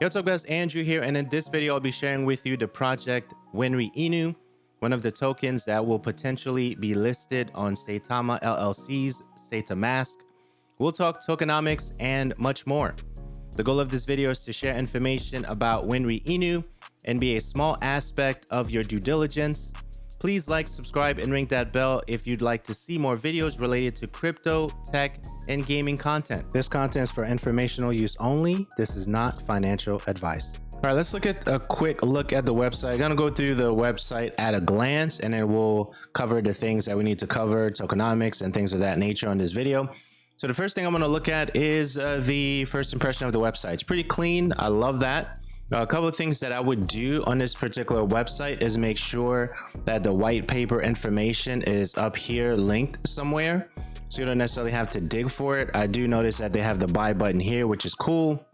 Yo, what's up guys, Andrew here, and in this video I'll be sharing with you the project Winry Inu, one of the tokens that will potentially be listed on Seda LLC's Seda Mask. We'll talk tokenomics and much more. The goal of this video is to share information about Winry Inu and be a small aspect of your due diligence. Please like, subscribe, and ring that bell if you'd like to see more videos related to crypto, tech, and gaming content. This content is for informational use only. This is not financial advice. All right, let's look at a quick look at the website. I'm gonna go through the website at a glance, and then we'll cover the things that we need to cover, tokenomics and things of that nature on this video. So the first thing I'm gonna look at is the first impression of the website. It's pretty clean. I love that. A couple of things that I would do on this particular website is make sure that the white paper information is up here linked somewhere, so you don't necessarily have to dig for it. I do notice that they have the buy button here, which is cool,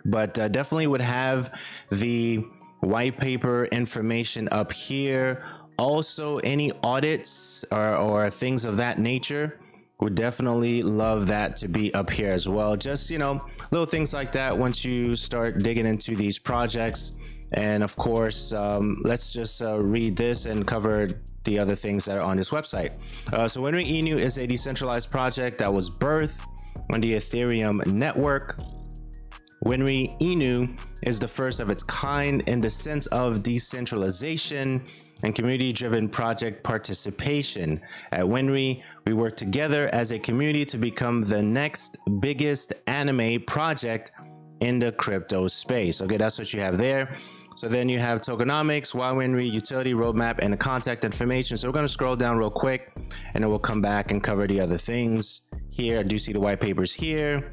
but definitely would have the white paper information up here. Also, any audits or things of that nature, would definitely love that to be up here as well. Just, you know, little things like that once you start digging into these projects. And of course, let's just read this and cover the other things that are on this website. So Winry Inu is a decentralized project that was birthed on the Ethereum network. Winry Inu is the first of its kind in the sense of decentralization and community-driven project participation. At Winry, we work together as a community to become the next biggest anime project in the crypto space. Okay, that's what you have there. So then you have tokenomics, why Winry, utility roadmap, and the contact information. So we're gonna scroll down real quick, and then we'll come back and cover the other things. Here, I do see the white papers here.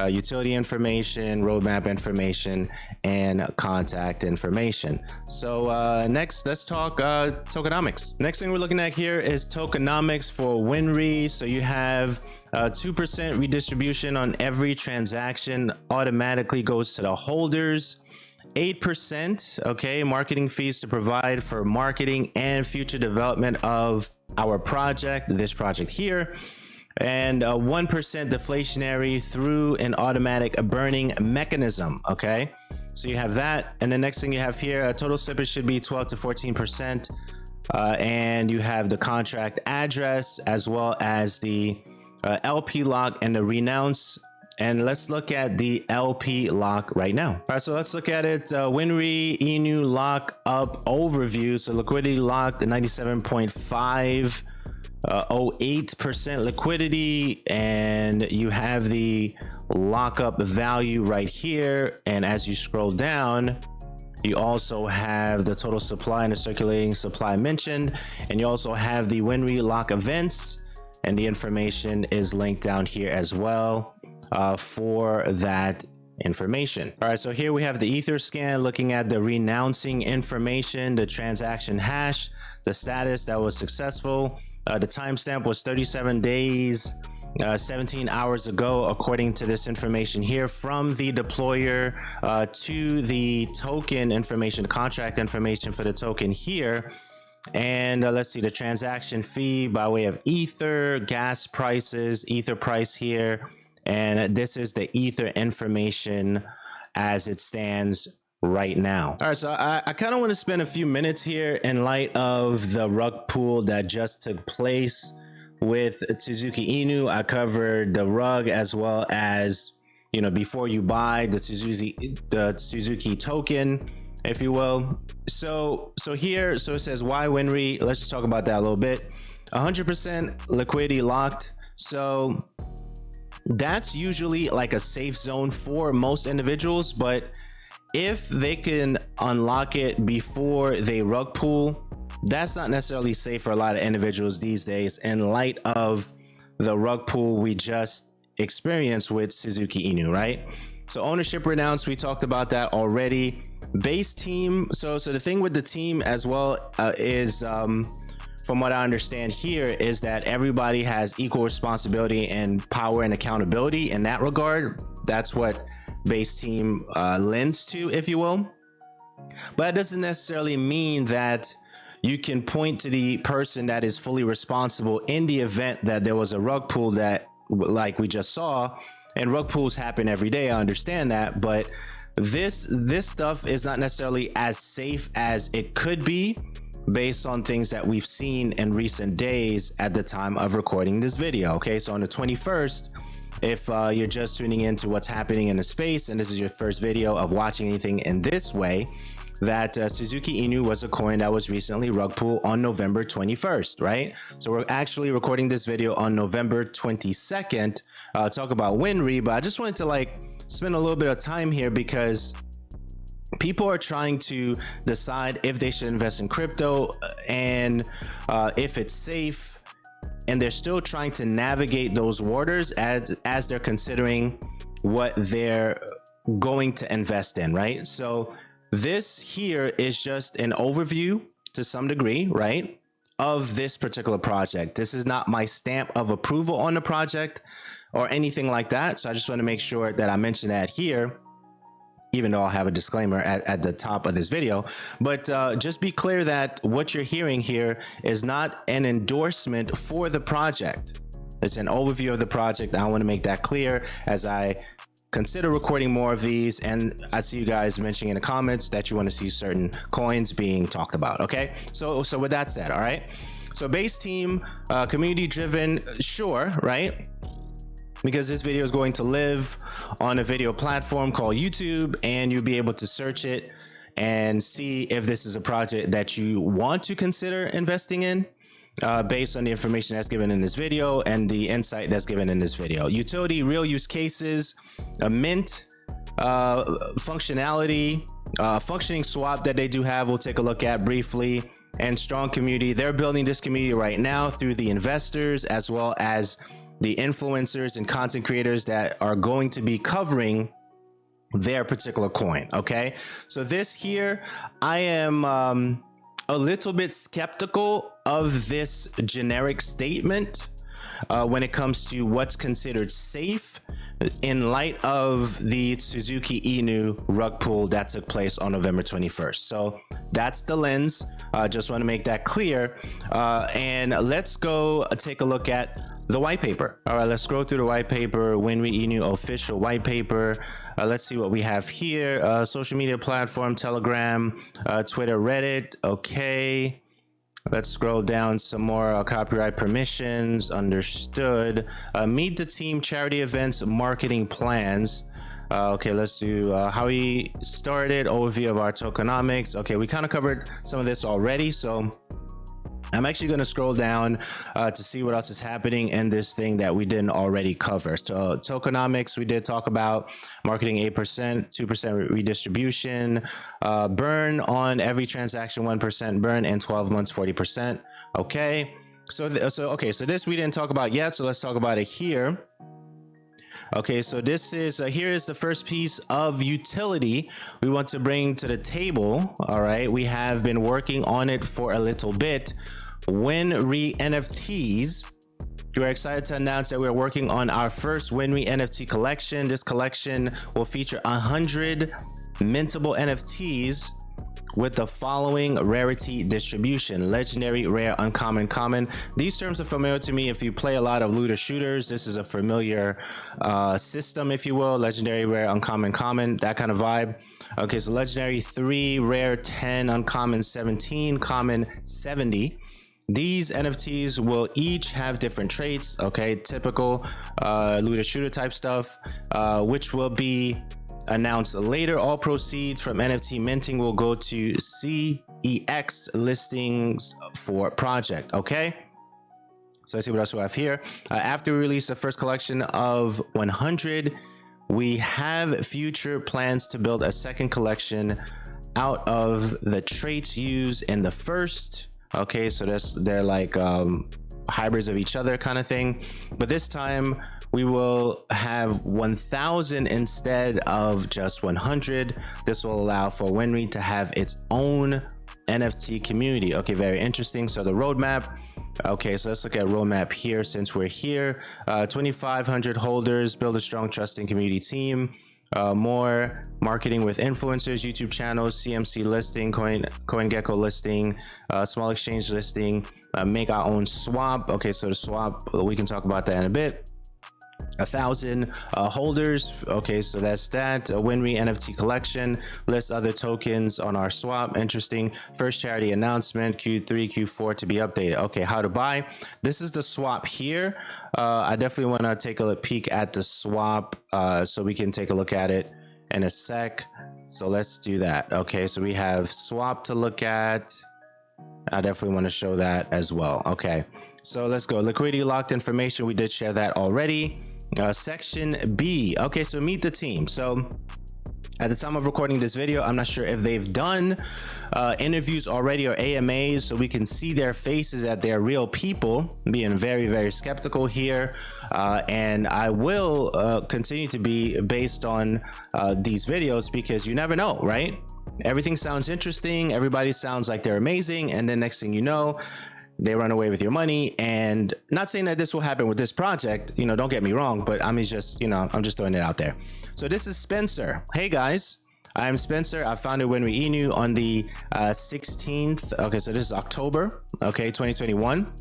Utility information, roadmap information, and contact information. So next, let's talk tokenomics. Next thing we're looking at here is tokenomics for Winry. So you have 2% redistribution on every transaction automatically goes to the holders. 8%, okay, marketing fees to provide for marketing and future development of our project, this project here. And 1% deflationary through an automatic burning mechanism. Okay, so you have that, and the next thing you have here, total slippage should be 12 to 14%, and you have the contract address as well as the LP lock and the renounce. And let's look at the LP lock right now. All right, so let's look at it. Winry Inu lock up overview. So liquidity locked at 97.5. 08% liquidity, and you have the lockup value right here. And as you scroll down, you also have the total supply and the circulating supply mentioned, and you also have the Winry lock events, and the information is linked down here as well for that information. All right, so here we have the ether scan looking at the renouncing information, the transaction hash, the status that was successful. The timestamp was 37 days, 17 hours ago, according to this information here from the deployer to the token information, contract information for the token here. And let's see the transaction fee by way of ether, gas prices, ether price here. And this is the ether information as it stands right now. All right, so I kind of want to spend a few minutes here in light of the rug pull that just took place with Suzuki Inu. I covered the rug as well as, you know, before you buy the Suzuki token, if you will. So here, so it says why Winry. Let's just talk about that a little bit. 100% liquidity locked. So that's usually like a safe zone for most individuals, but if they can unlock it before they rug pull, that's not necessarily safe for a lot of individuals these days in light of the rug pull we just experienced with Suzuki Inu, right? So ownership renounced, we talked about that already. Base team, so the thing with the team as well is from what I understand here is that everybody has equal responsibility and power and accountability in that regard. That's what base team lends to, if you will. But it doesn't necessarily mean that you can point to the person that is fully responsible in the event that there was a rug pull that, like we just saw, and rug pulls happen every day. I understand that, but this stuff is not necessarily as safe as it could be based on things that we've seen in recent days at the time of recording this video. Okay, so on the 21st, if you're just tuning into what's happening in the space and this is your first video of watching anything in this way, that Suzuki Inu was a coin that was recently rug pulled on November 21st, right? So we're actually recording this video on November 22nd, talk about Winry, but I just wanted to like spend a little bit of time here because people are trying to decide if they should invest in crypto and if it's safe, and they're still trying to navigate those waters as they're considering what they're going to invest in, right? So this here is just an overview to some degree, right, of this particular project. This is not my stamp of approval on the project or anything like that. So I just want to make sure that I mention that here, even though I'll have a disclaimer at the top of this video. But just be clear that what you're hearing here is not an endorsement for the project. It's an overview of the project. I want to make that clear as I consider recording more of these, and I see you guys mentioning in the comments that you want to see certain coins being talked about. Okay, so with that said, all right, so base team, community driven, sure, right? Because this video is going to live on a video platform called YouTube, and you'll be able to search it and see if this is a project that you want to consider investing in, based on the information that's given in this video and the insight that's given in this video. Utility, real use cases, a mint functionality, functioning swap that they do have, we'll take a look at briefly, and strong community. They're building this community right now through the investors as well as the influencers and content creators that are going to be covering their particular coin. Okay, so this here, I am a little bit skeptical of this generic statement when it comes to what's considered safe in light of the Suzuki Inu rug pull that took place on November 21st. So that's the lens. Just want to make that clear. And let's go take a look at the white paper. All right, let's scroll through the white paper, Winry Inu official white paper. Let's see what we have here. Social media platform, Telegram, Twitter, Reddit. Okay. Let's scroll down some more. Copyright permissions, understood. Meet the team, charity events, marketing plans. Okay, let's do how we started, overview of our tokenomics. Okay, we kind of covered some of this already, so I'm actually going to scroll down to see what else is happening in this thing that we didn't already cover. So tokenomics, we did talk about marketing 8%, 2% redistribution, burn on every transaction, 1% burn, and 12 months, 40%. Okay, so this we didn't talk about yet, so let's talk about it here. Okay, so this is here is the first piece of utility we want to bring to the table. All right, we have been working on it for a little bit. Winry NFTs. We're excited to announce that we're working on our first Winry NFT collection. This collection will feature 100 mintable NFTs with the following rarity distribution: legendary, rare, uncommon, common. These terms are familiar to me. If you play a lot of looter shooters, this is a familiar system, if you will. Legendary, rare, uncommon, common, that kind of vibe. Okay, so legendary 3, rare 10, uncommon 17, common 70. These NFTs will each have different traits, okay, typical looter shooter type stuff, which will be announced later. All proceeds from NFT minting will go to CEX listings for project. Okay, so let's see what else we have here. After we release the first collection of 100, we have future plans to build a second collection out of the traits used in the first. Okay, so they're like hybrids of each other kind of thing, but this time we will have 1,000 instead of just 100. This will allow for Winry to have its own NFT community. Okay, very interesting. So the roadmap. Okay, so let's look at roadmap here since we're here. 2,500 holders, build a strong, trusting community team. More marketing with influencers, YouTube channels, CMC listing, CoinGecko listing, small exchange listing, make our own swap. Okay, so the swap, we can talk about that in a bit. 1,000 holders. Okay, so that's that. Winry NFT collection lists other tokens on our swap. Interesting. First charity announcement, Q3, Q4 to be updated. Okay, how to buy. This is the swap here. I definitely want to take a peek at the swap so we can take a look at it in a sec. So let's do that. Okay, so we have swap to look at. I definitely want to show that as well. Okay, so let's go. Liquidity locked information. We did share that already. Section B. Okay, so meet the team. So at the time of recording this video, I'm not sure if they've done interviews already or AMAs, so we can see their faces, that they're real people. Being very, very skeptical here, and I will continue to be based on these videos, because you never know, right? Everything sounds interesting, everybody sounds like they're amazing, and then next thing you know, they run away with your money. And not saying that this will happen with this project, you know, don't get me wrong, but I'm just, you know, I'm just throwing it out there. So this is Spencer. Hey guys, I'm Spencer. I founded Winry Inu on the 16th. Okay, so this is October, okay, 2021.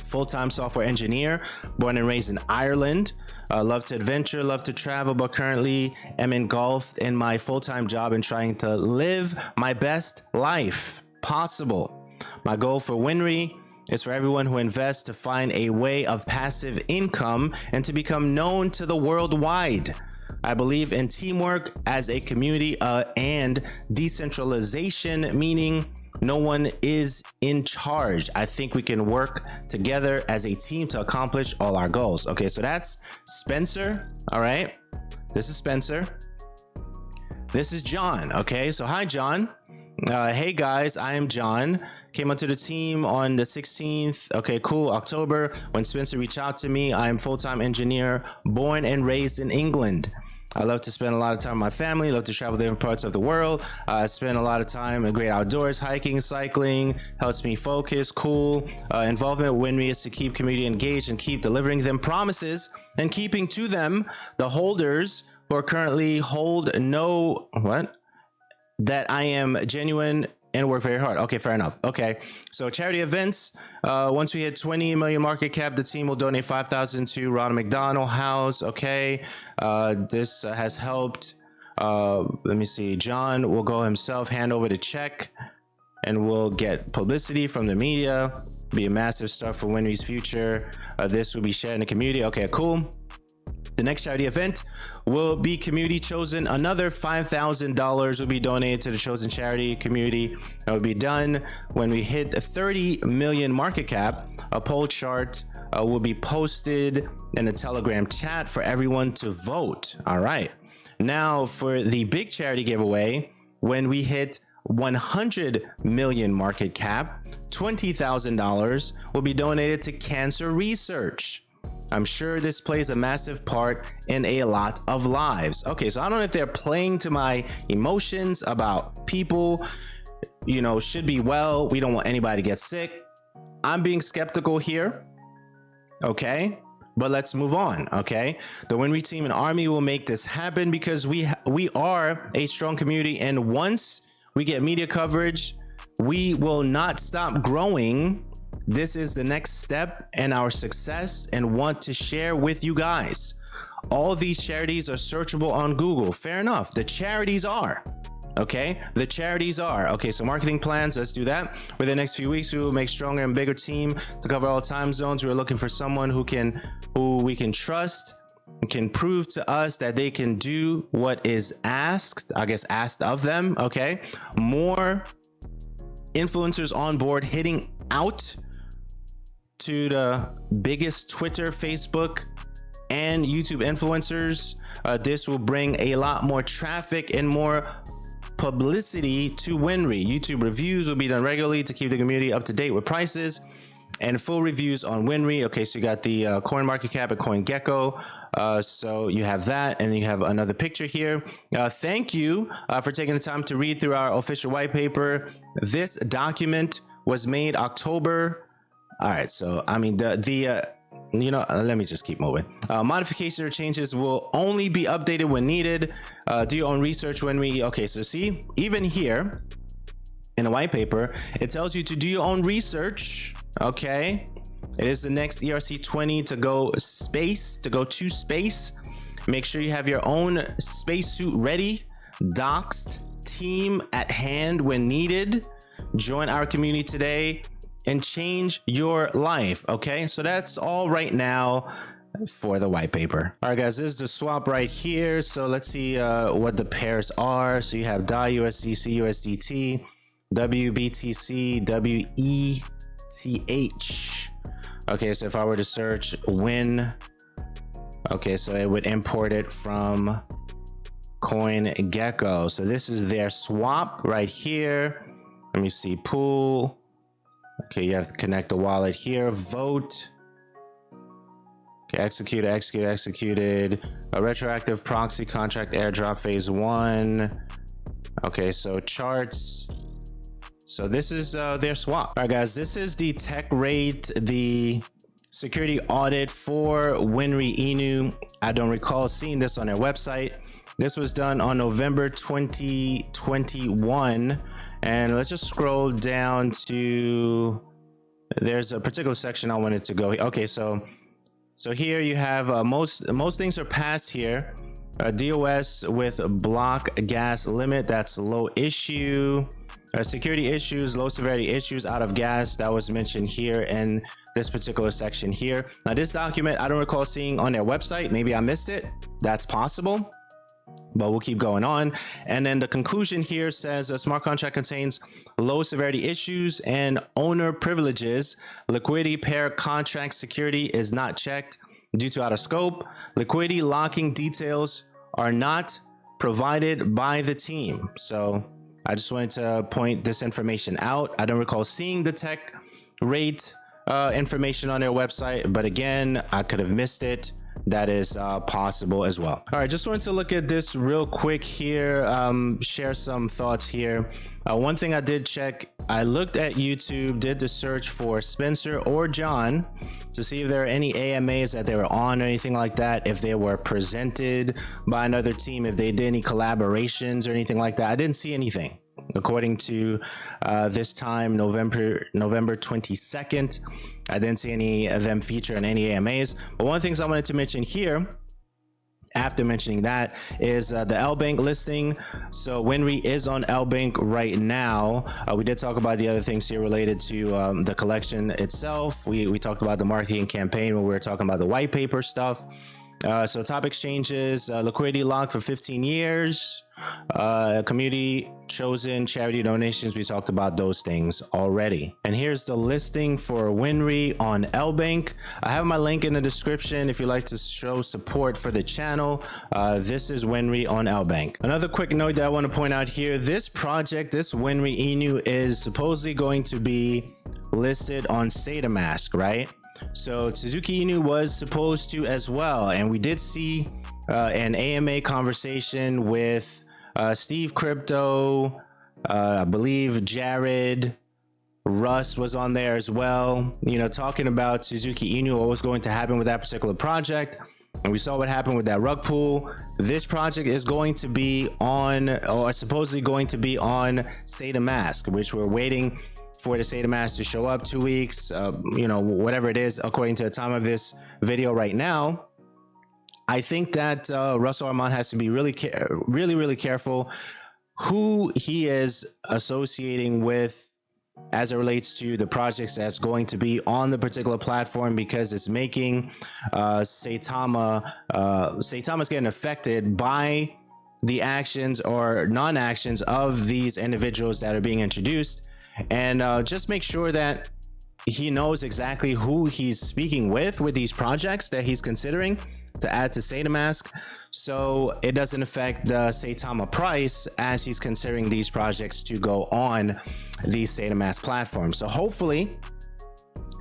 Full-time software engineer, born and raised in Ireland. Love to adventure, love to travel, but currently am engulfed in my full-time job and trying to live my best life possible. My goal for Winry is for everyone who invests to find a way of passive income and to become known to the worldwide. I believe in teamwork as a community and decentralization, meaning no one is in charge. I think we can work together as a team to accomplish all our goals. Okay, so that's Spencer. All right, this is Spencer. This is John. Okay, so hi, John. Hey guys, I am John. Came onto the team on the 16th. Okay, cool. October, when Spencer reached out to me. I'm full-time engineer, born and raised in England. I love to spend a lot of time with my family, love to travel to different parts of the world. I spend a lot of time in great outdoors, hiking, cycling, helps me focus, cool. Involvement with Winry is to keep community engaged and keep delivering them promises and keeping to them. The holders who are currently hold know that I am genuine and work very hard. Okay, fair enough. Okay, so charity events. Once we hit 20 million market cap, the team will donate 5,000 to Ronald McDonald House. Okay, this has helped. Let me see. John will go himself, hand over the check, and we'll get publicity from the media. Be a massive start for Winry's future. This will be shared in the community. Okay, cool. The next charity event will be community chosen. Another $5,000 will be donated to the chosen charity community. That will be done when we hit 30 million market cap. A poll chart will be posted in a Telegram chat for everyone to vote. All right. Now for the big charity giveaway, when we hit 100 million market cap, $20,000 will be donated to cancer research. I'm sure this plays a massive part in a lot of lives. Okay, so I don't know if they're playing to my emotions about people, you know, should be well. We don't want anybody to get sick. I'm being skeptical here. Okay, but let's move on. Okay, the Winry team and army will make this happen because we are a strong community, and once we get media coverage, we will not stop growing. This is the next step in our success and want to share with you guys. All these charities are searchable on Google. Fair enough. The charities are. Okay, the charities are. Okay, so marketing plans, let's do that. For the next few weeks, we will make stronger and bigger team to cover all time zones. We're looking for someone who we can trust, can prove to us that they can do what is asked, I guess asked of them. Okay, more influencers on board, hitting out to the biggest Twitter, Facebook, and YouTube influencers. This will bring a lot more traffic and more publicity to Winry. YouTube reviews will be done regularly to keep the community up to date with prices and full reviews on Winry. Okay, so you got the coin market cap at CoinGecko. So you have that, and you have another picture here. Thank you for taking the time to read through our official white paper. This document was made October. All right, so I mean you know, let me just keep moving. Modifications or changes will only be updated when needed. Do your own research when we, okay, so see, even here in the white paper, it tells you to do your own research. Okay, It is the next ERC20 to go to space. Make sure you have your own spacesuit ready, doxed, team at hand when needed. Join our community today and change your life. Okay, so that's all right now for the white paper. All right, guys, this is the swap right here. So let's see what the pairs are. So you have DAI USDC USDT, WBTC WETH. Okay, so if I were to search Win, okay, so it would import it from CoinGecko. So this is their swap right here. Let me see, pool. Okay, you have to connect the wallet here, vote. Okay, executed. A retroactive proxy contract airdrop phase 1. Okay, so charts. So this is their swap. All right, guys, this is the tech rate, the security audit for Winry Inu. I don't recall seeing this on their website. This was done on November 2021. And let's just scroll down to, there's a particular section I wanted to go. Okay, so here you have most things are passed here. DOS with block gas limit, that's low issue. Security issues, low severity issues out of gas, that was mentioned here in this particular section here. Now this document, I don't recall seeing on their website. Maybe I missed it. That's possible, but we'll keep going on. And then the conclusion here says a smart contract contains low severity issues and owner privileges. Liquidity pair contract security is not checked due to out of scope. Liquidity locking details are not provided by the team. So I just wanted to point this information out. I don't recall seeing the tech rate information on their website, but again, I could have missed it. That is possible as well. All right, just wanted to look at this real quick here, share some thoughts here. One thing I did check, I looked at YouTube, did the search for Spencer or John to see if there are any AMAs that they were on or anything like that, if they were presented by another team, if they did any collaborations or anything like that. I didn't see anything. According to this time, November 22nd, I didn't see any of them feature in any AMAs. But one of the things I wanted to mention here, after mentioning that, is the LBank listing. So Winry is on LBank right now. We did talk about the other things here related to the collection itself. We talked about the marketing campaign when we were talking about the white paper stuff. So top exchanges, liquidity locked for 15 years, community chosen, charity donations. We talked about those things already. And here's the listing for Winry on LBank. I have my link in the description if you'd like to show support for the channel. This is Winry on LBank. Another quick note that I want to point out here, this project, this Winry Inu, is supposedly going to be listed on Seda Mask, right? So Suzuki Inu was supposed to as well, and we did see an AMA conversation with Steve Crypto, I believe Jared, Russ was on there as well, you know, talking about Suzuki Inu, what was going to happen with that particular project. And we saw what happened with that rug pull. This project is going to be on, or supposedly going to be on Seda Mask, which we're waiting for the Seda Mask to show up, 2 weeks, you know, whatever it is, according to the time of this video right now. I think that Russell Armand has to be really careful who he is associating with as it relates to the projects that's going to be on the particular platform, because it's making Saitama's getting affected by the actions or non-actions of these individuals that are being introduced. And just make sure that he knows exactly who he's speaking with these projects that he's considering to add to Seda Mask, so it doesn't affect the Saitama price as he's considering these projects to go on the Seda Mask platform. So hopefully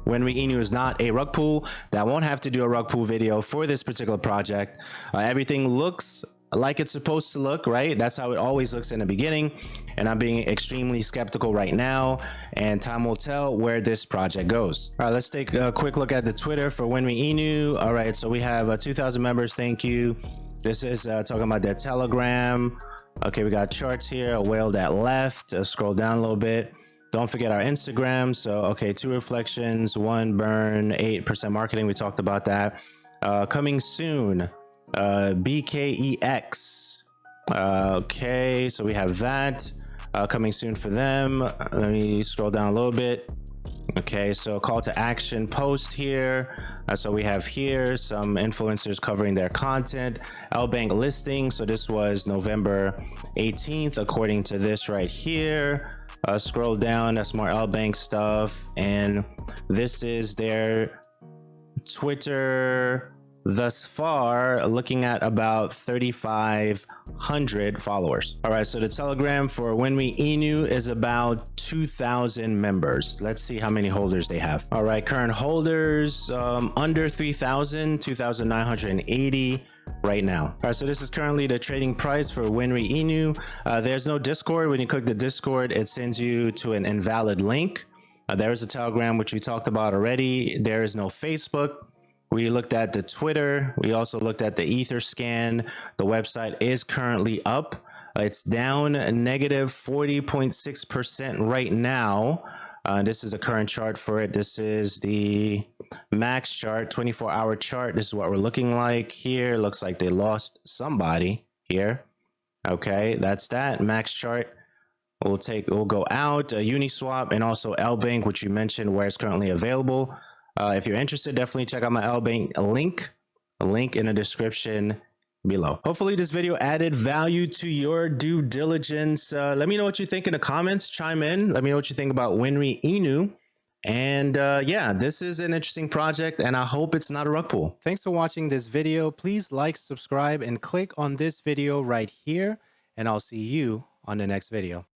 Winry Inu is not a rug pull. That won't have to do a rug pull video for this particular project. Everything looks like it's supposed to look, right? That's how it always looks in the beginning, and I'm being extremely skeptical right now, and time will tell where this project goes. All right, let's take a quick look at the Twitter for Winry Inu. All right, so we have 2,000 members. Thank you. This is talking about their Telegram. Okay, we got charts here, a whale that left. Scroll down a little bit. Don't forget our Instagram. So, okay, 2 reflections, 1 burn, 8% marketing. We talked about that. Coming soon, BKEX. Okay, so we have that coming soon for them. Let me scroll down a little bit. Okay, so call to action post here. So we have here some influencers covering their content. LBank listing. So this was November 18th, according to this right here. Scroll down, that's more LBank stuff. And this is their Twitter thus far, looking at about 3,500 followers. All right, so the Telegram for Winry Inu is about 2,000 members. Let's see how many holders they have. All right, current holders under 3,000, 2,980 right now. All right, so this is currently the trading price for Winry Inu. There's no Discord. When you click the Discord, it sends you to an invalid link. There is a Telegram, which we talked about already. There is no Facebook. We looked at the Twitter. We also looked at the Etherscan. The website is currently up. It's down negative 40.6% right now. This is the current chart for it. This is the max chart, 24-hour chart. This is what we're looking like here. Looks like they lost somebody here. Okay, that's that max chart. We'll go out Uniswap and also LBank, which you mentioned where it's currently available. If you're interested, definitely check out my LBank link in the description below. Hopefully this video added value to your due diligence. Let me know what you think in the comments. Chime in. Let me know what you think about Winry Inu. And yeah, this is an interesting project and I hope it's not a rug pull. Thanks for watching this video. Please like, subscribe, and click on this video right here. And I'll see you on the next video.